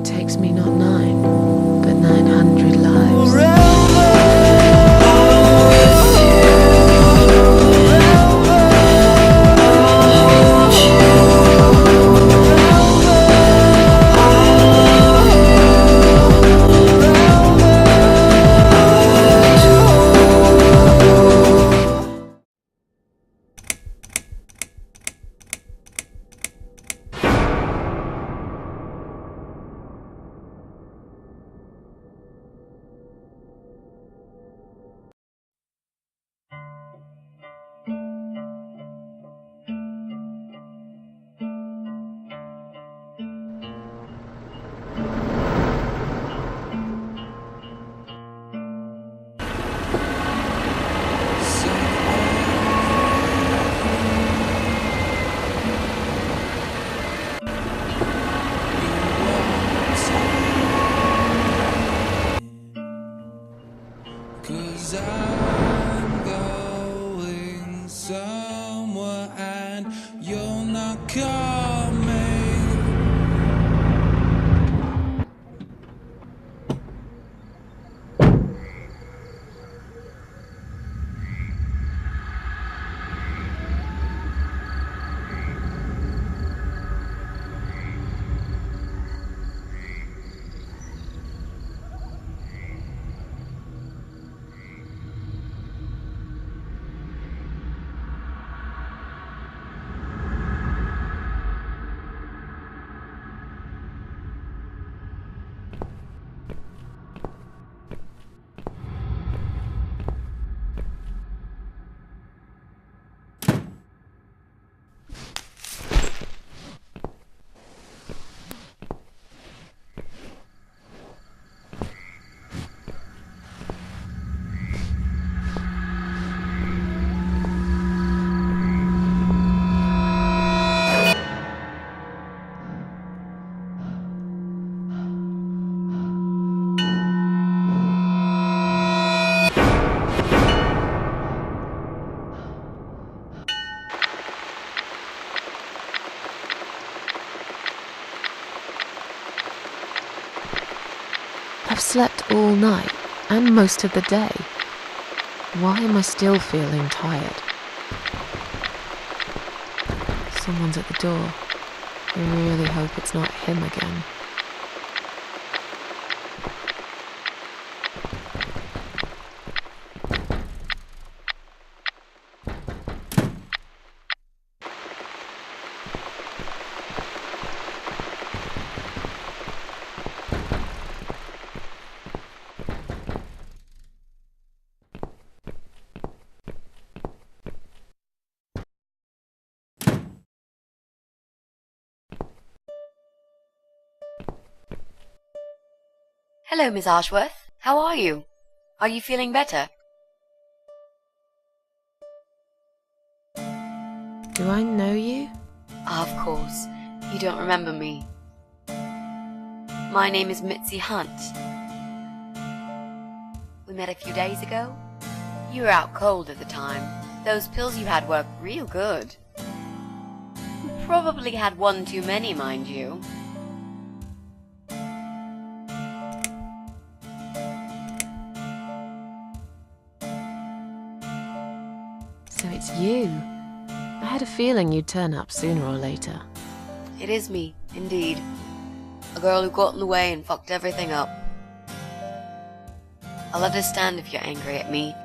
it takes me not 9, but 900 lives. I've slept all night and most of the day. Why am I still feeling tired? Someone's at the door. I really hope it's not him again. Hello, Miss Ashworth. How are you? Are you feeling better? Do I know you? Of course. You don't remember me. My name is Mitzi Hunt. We met a few days ago. You were out cold at the time. Those pills you had worked real good. You probably had one too many, mind you. So it's you. I had a feeling you'd turn up sooner or later. It is me, indeed. A girl who got in the way and fucked everything up. I'll understand if you're angry at me.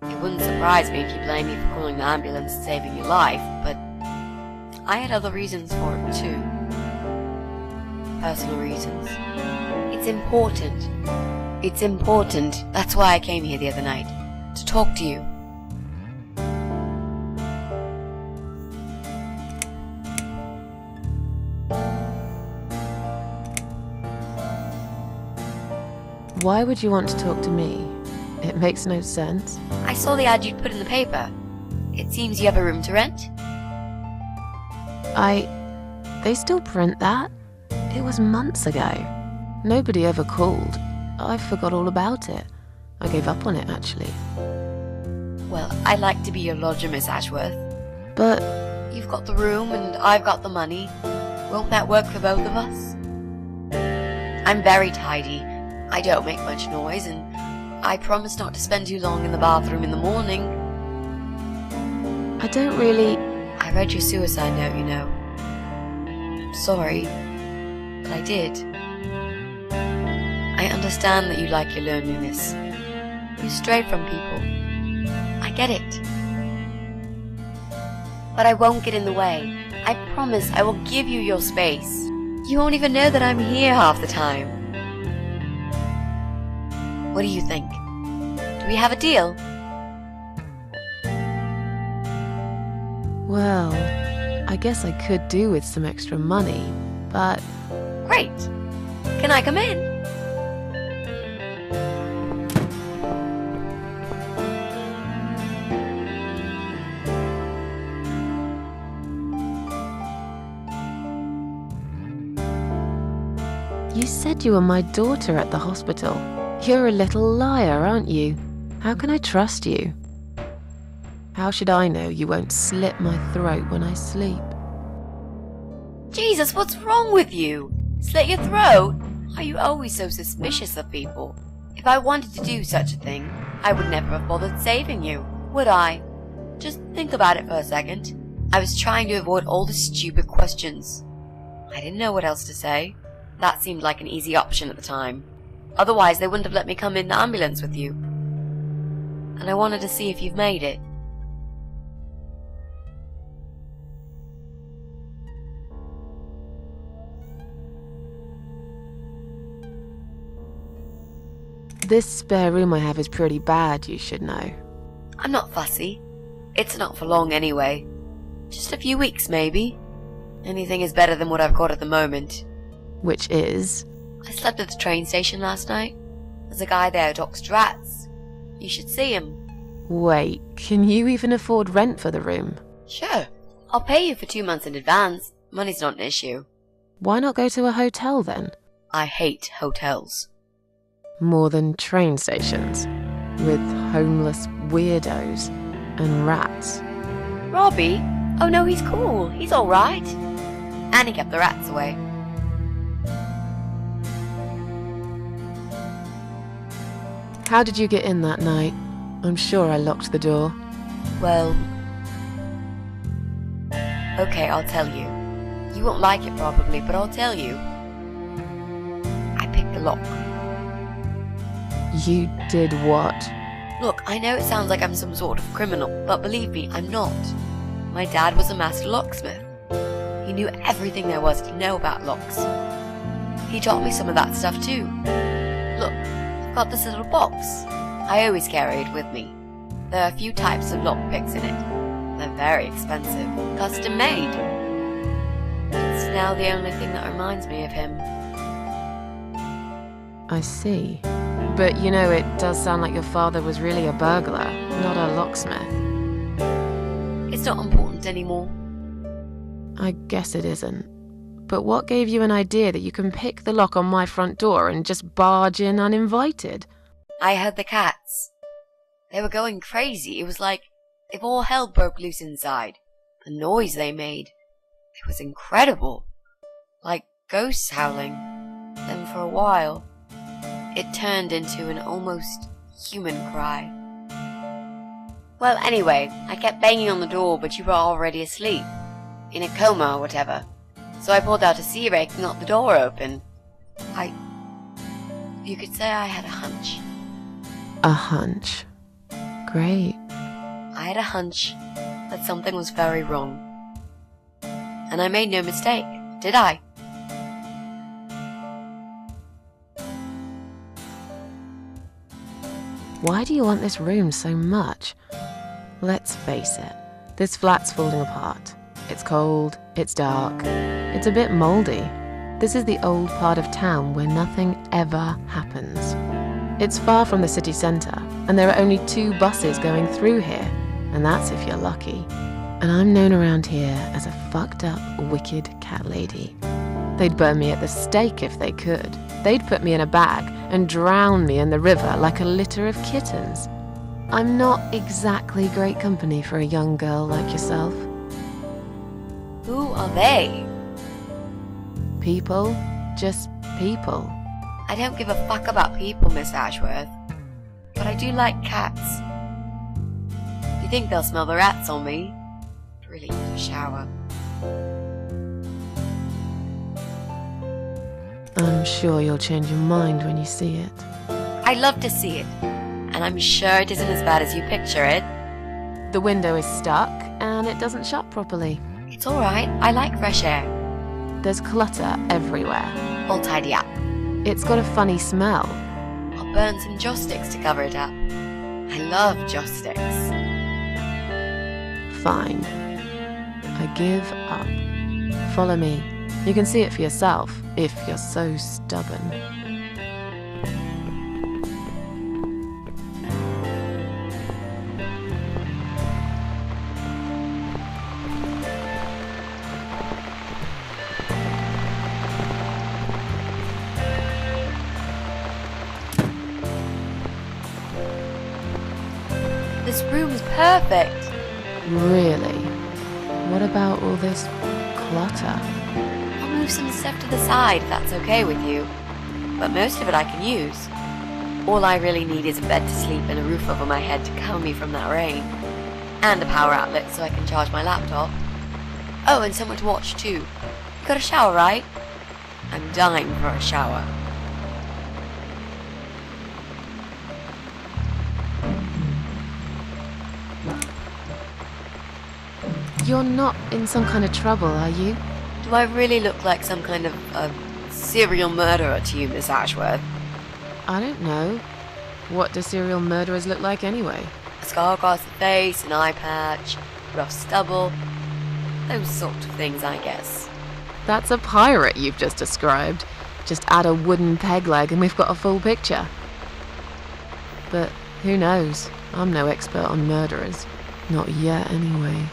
It wouldn't surprise me if you blame me for calling the ambulance and saving your life, but I had other reasons for it too. Personal reasons. It's important. It's important. That's why I came here the other night. To talk to you. Why would you want to talk to me? It makes no sense. I saw the ad you'd put in the paper. It seems you have a room to rent. They still print that? It was months ago. Nobody ever called. I forgot all about it. I gave up on it, actually. Well, I'd like to be your lodger, Miss Ashworth. But you've got the room and I've got the money. Won't that work for both of us? I'm very tidy. I don't make much noise, and I promise not to spend too long in the bathroom in the morning. I don't really... I read your suicide note, you know. Sorry, but I did. I understand that you like your loneliness. You strayed from people. I get it. But I won't get in the way. I promise I will give you your space. You won't even know that I'm here half the time. What do you think? Do we have a deal? Well, I guess I could do with some extra money, but... Great. Can I come in? You said you were my daughter at the hospital. You're a little liar, aren't you? How can I trust you? How should I know you won't slit my throat when I sleep? Jesus, what's wrong with you? Slit your throat? Are you always so suspicious of people? If I wanted to do such a thing, I would never have bothered saving you, would I? Just think about it for a second. I was trying to avoid all the stupid questions. I didn't know what else to say. That seemed like an easy option at the time. Otherwise, they wouldn't have let me come in the ambulance with you. And I wanted to see if you've made it. This spare room I have is pretty bad, you should know. I'm not fussy. It's not for long anyway. Just a few weeks, maybe. Anything is better than what I've got at the moment. Which is? I slept at the train station last night. There's a guy there who talks to rats. You should see him. Wait, can you even afford rent for the room? Sure. I'll pay you for 2 months in advance. Money's not an issue. Why not go to a hotel then? I hate hotels. More than train stations, with homeless weirdos and rats. Robbie? Oh no, he's cool. He's alright. And he kept the rats away. How did you get in that night? I'm sure I locked the door. Well... Okay, I'll tell you. You won't like it probably, but I'll tell you. I picked the lock. You did what? Look, I know it sounds like I'm some sort of criminal, but believe me, I'm not. My dad was a master locksmith. He knew everything there was to know about locks. He taught me some of that stuff too. Look, I've got this little box. I always carry it with me. There are a few types of lockpicks in it. They're very expensive, custom made. It's now the only thing that reminds me of him. I see. But you know, it does sound like your father was really a burglar, not a locksmith. It's not important anymore. I guess it isn't. But what gave you an idea that you can pick the lock on my front door and just barge in uninvited? I heard the cats. They were going crazy. It was like if all hell broke loose inside. The noise they made. It was incredible. Like ghosts howling. Then for a while, it turned into an almost human cry. Well, anyway, I kept banging on the door, but you were already asleep. In a coma or whatever. So I pulled out a sea rake and got the door open. You could say I had a hunch. A hunch. Great. I had a hunch that something was very wrong. And I made no mistake, did I? Why do you want this room so much? Let's face it, this flat's falling apart. It's cold, it's dark, it's a bit mouldy. This is the old part of town where nothing ever happens. It's far from the city centre, and there are only 2 buses going through here, and that's if you're lucky. And I'm known around here as a fucked up, wicked cat lady. They'd burn me at the stake if they could. They'd put me in a bag and drown me in the river like a litter of kittens. I'm not exactly great company for a young girl like yourself. Who are they? People, just people. I don't give a fuck about people, Miss Ashworth. But I do like cats. Do you think they'll smell the rats on me? Really need a shower. I'm sure you'll change your mind when you see it. I'd love to see it. And I'm sure it isn't as bad as you picture it. The window is stuck and it doesn't shut properly. It's alright, I like fresh air. There's clutter everywhere. I'll tidy up. It's got a funny smell. I'll burn some joss sticks to cover it up. I love joss sticks. Fine. I give up. Follow me. You can see it for yourself, if you're so stubborn. This room is perfect. Really? What about all this clutter? I'll move some stuff to the side if that's okay with you. But most of it I can use. All I really need is a bed to sleep and a roof over my head to cover me from that rain. And a power outlet so I can charge my laptop. Oh, and somewhere to watch too. You got a shower, right? I'm dying for a shower. You're not in some kind of trouble, are you? Do I really look like some kind of serial murderer to you, Miss Ashworth? I don't know. What do serial murderers look like anyway? A scar across the face, an eye patch, rough stubble. Those sort of things, I guess. That's a pirate you've just described. Just add a wooden peg leg and we've got a full picture. But who knows? I'm no expert on murderers. Not yet, anyway.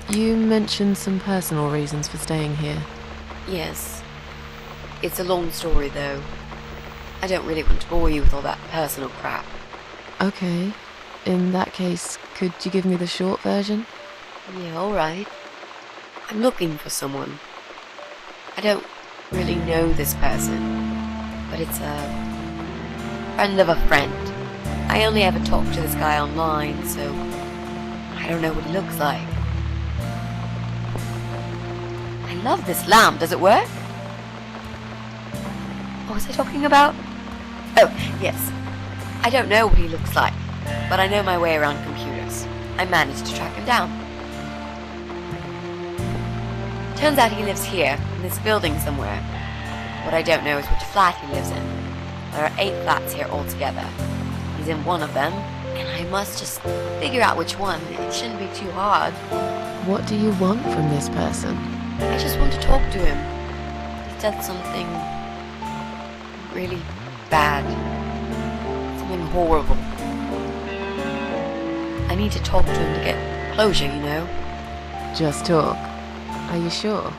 You mentioned some personal reasons for staying here. Yes. It's a long story, though. I don't really want to bore you with all that personal crap. Okay. In that case, could you give me the short version? Yeah, alright. I'm looking for someone. I don't really know this person, but it's a friend of a friend. I only ever talk to this guy online, so I don't know what he looks like. I love this lamp. Does it work? What was I talking about? Oh, yes. I don't know what he looks like, but I know my way around computers. I managed to track him down. Turns out he lives here, in this building somewhere. What I don't know is which flat he lives in. There are 8 flats here altogether. He's in one of them, and I must just figure out which one. It shouldn't be too hard. What do you want from this person? I just want to talk to him. He's done something really bad. Something horrible. I need to talk to him to get closure, you know? Just talk. Are you sure?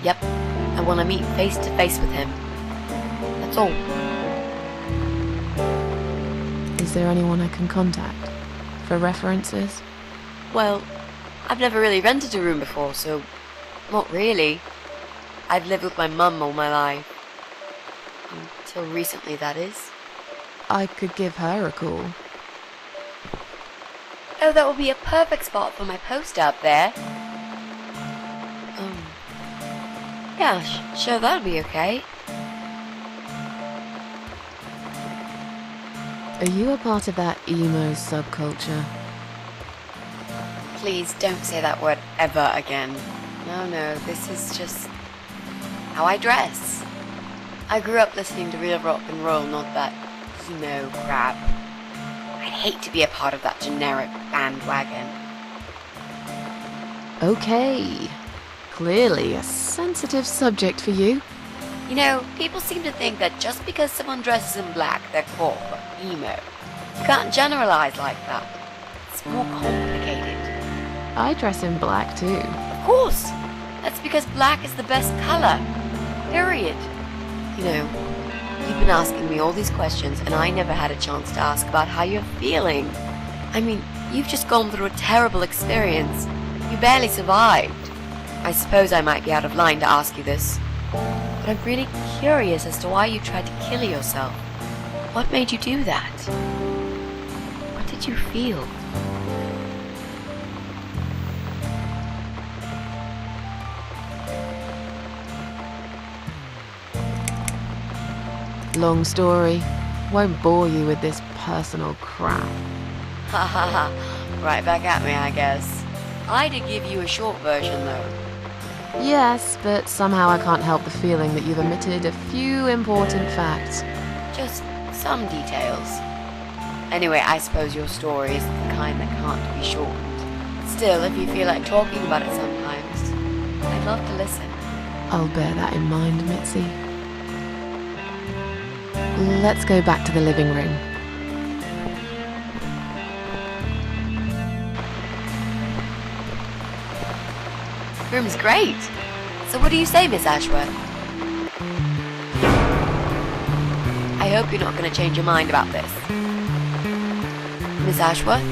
Yep. I want to meet face to face with him. That's all. Is there anyone I can contact? For references? Well, I've never really rented a room before, so not really. I've lived with my mum all my life. Until recently, that is. I could give her a call. Oh, that would be a perfect spot for my poster up there. Yeah, sure, that'll be okay. Are you a part of that emo subculture? Please don't say that word ever again. No, this is just how I dress. I grew up listening to real rock and roll, not that emo crap. I'd hate to be a part of that generic bandwagon. Okay. Clearly a sensitive subject for you. You know, people seem to think that just because someone dresses in black, they're cool or emo. You can't generalize like that. It's more complicated. I dress in black too. Of course! That's because black is the best color. Period. You know, you've been asking me all these questions and I never had a chance to ask about how you're feeling. I mean, you've just gone through a terrible experience. You barely survived. I suppose I might be out of line to ask you this, but I'm really curious as to why you tried to kill yourself. What made you do that? What did you feel? Long story. Won't bore you with this personal crap. Ha ha ha. Right back at me, I guess. I did give you a short version, though. Yes, but somehow I can't help the feeling that you've omitted a few important facts. Just some details. Anyway, I suppose your story is the kind that can't be shortened. Still, if you feel like talking about it sometimes, I'd love to listen. I'll bear that in mind, Mitzi. Let's go back to the living room. Room's great. So what do you say, Miss Ashworth? I hope you're not going to change your mind about this. Miss Ashworth?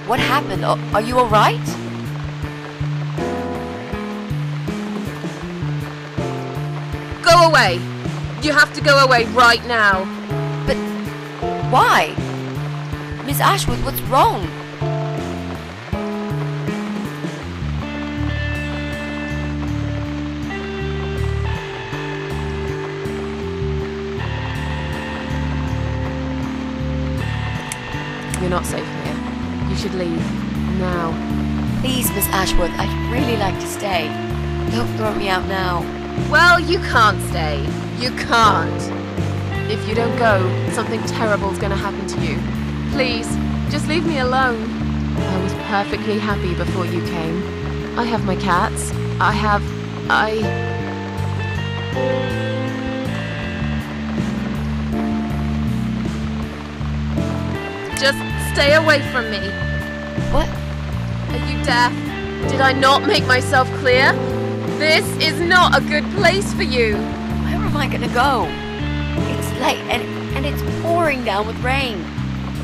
What happened? Are you alright? Go away! You have to go away right now. But why? Miss Ashworth, what's wrong? You're not safe here. You should leave. Now. Please, Miss Ashworth, I'd really like to stay. Don't throw me out now. Well, you can't stay. You can't. If you don't go, something terrible's gonna happen to you. Please, just leave me alone. I was perfectly happy before you came. I have my cats. Just stay away from me. What? Are you deaf? Did I not make myself clear? This is not a good place for you. Where am I gonna go? It's late and it's pouring down with rain.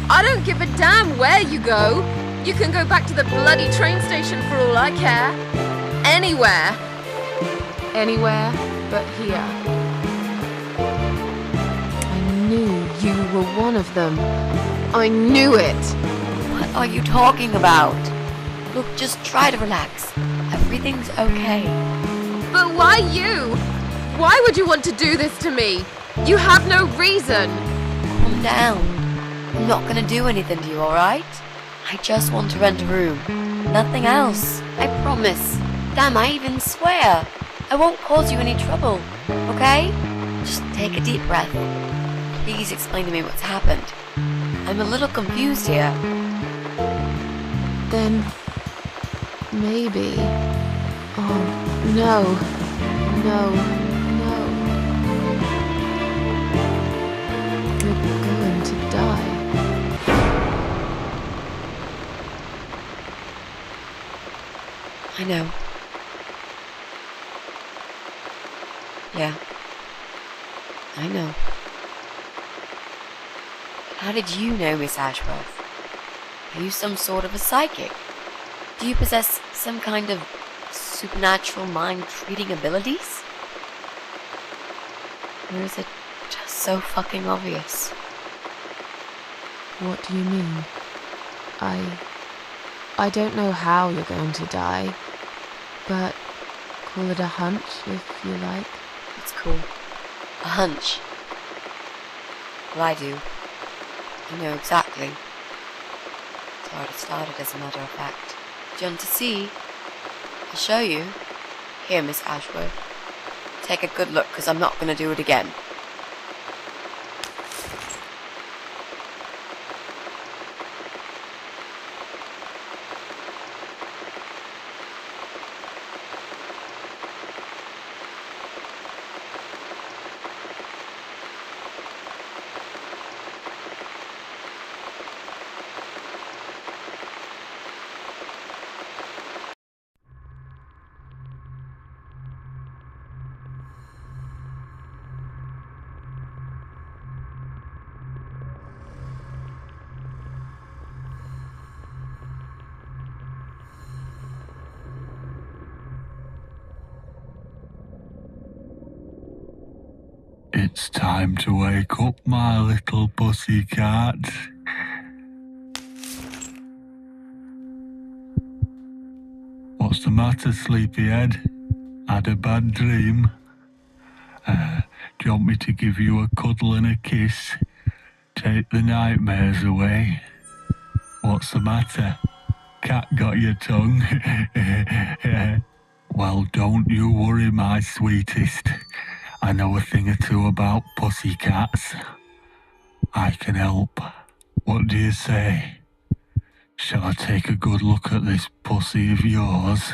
I don't give a damn where you go. You can go back to the bloody train station for all I care. Anywhere. Anywhere but here. I knew you were one of them. I knew it. What are you talking about? Look, just try to relax. Everything's okay. But why you? Why would you want to do this to me? You have no reason. Calm down. I'm not gonna do anything to you, alright? I just want to rent a room. Nothing else. I promise. Damn, I even swear. I won't cause you any trouble, okay? Just take a deep breath. Please explain to me what's happened. I'm a little confused here. Then maybe. Oh, no. No. No. You're going to die. I know. Yeah. I know. How did you know, Miss Ashworth? Are you some sort of a psychic? Do you possess some kind of supernatural mind-reading abilities? Or is it just so fucking obvious? What do you mean? I don't know how you're going to die, but call it a hunch if you like. That's cool. A hunch. Well, I do. I know exactly. It's already started, as a matter of fact. Do you want to see? I'll show you. Here, Miss Ashworth. Take a good look, because I'm not going to do it again. It's time to wake up, my little pussycat. What's the matter, sleepyhead? Had a bad dream? Do you want me to give you a cuddle and a kiss? Take the nightmares away? What's the matter? Cat got your tongue? Well, don't you worry, my sweetest. I know a thing or two about pussycats. I can help. What do you say? Shall I take a good look at this pussy of yours?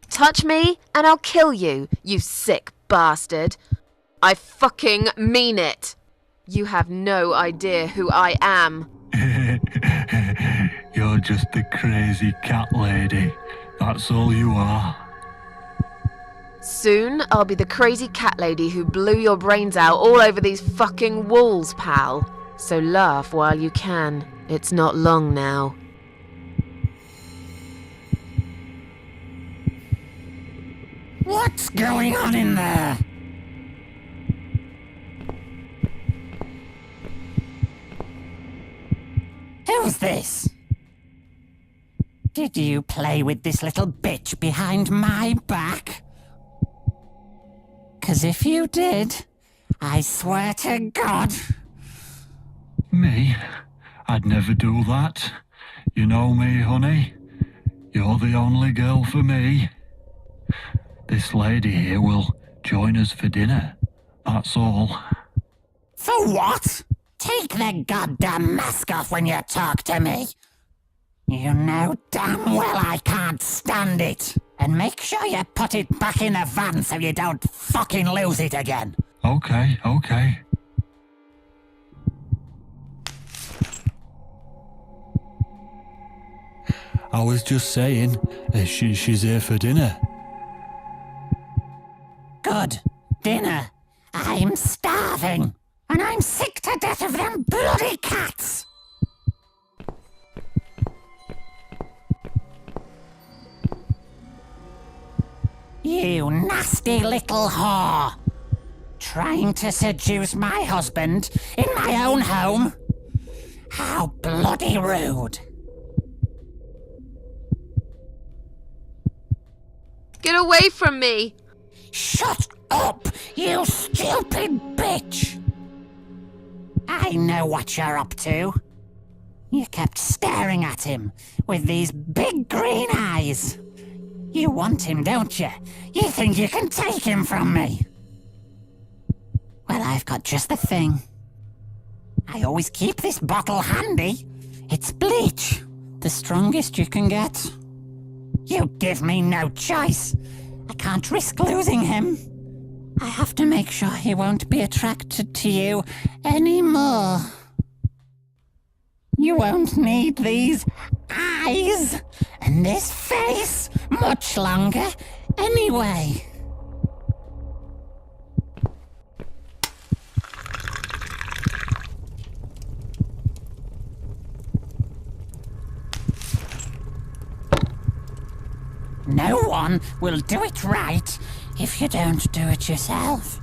Touch me and I'll kill you, you sick bastard. I fucking mean it. You have no idea who I am. You're just a crazy cat lady. That's all you are. Soon I'll be the crazy cat lady who blew your brains out all over these fucking walls, pal. So laugh while you can. It's not long now. What's going on in there? Who's this? Did you play with this little bitch behind my back? 'Cause if you did, I swear to God... Me? I'd never do that. You know me, honey. You're the only girl for me. This lady here will join us for dinner. That's all. For what? Take the goddamn mask off when you talk to me. You know damn well I can't stand it. And make sure you put it back in the van so you don't fucking lose it again. Okay. I was just saying, she's here for dinner. Good. Dinner. I'm starving. And I'm sick to death of them bloody cats. You nasty little whore. Trying to seduce my husband in my own home? How bloody rude. Get away from me! Shut up, you stupid bitch! I know what you're up to. You kept staring at him with these big green eyes. You want him, don't you? You think you can take him from me? Well, I've got just the thing. I always keep this bottle handy. It's bleach, the strongest you can get. You give me no choice. I can't risk losing him. I have to make sure he won't be attracted to you anymore. You won't need these eyes and this face much longer anyway. No one will do it right if you don't do it yourself.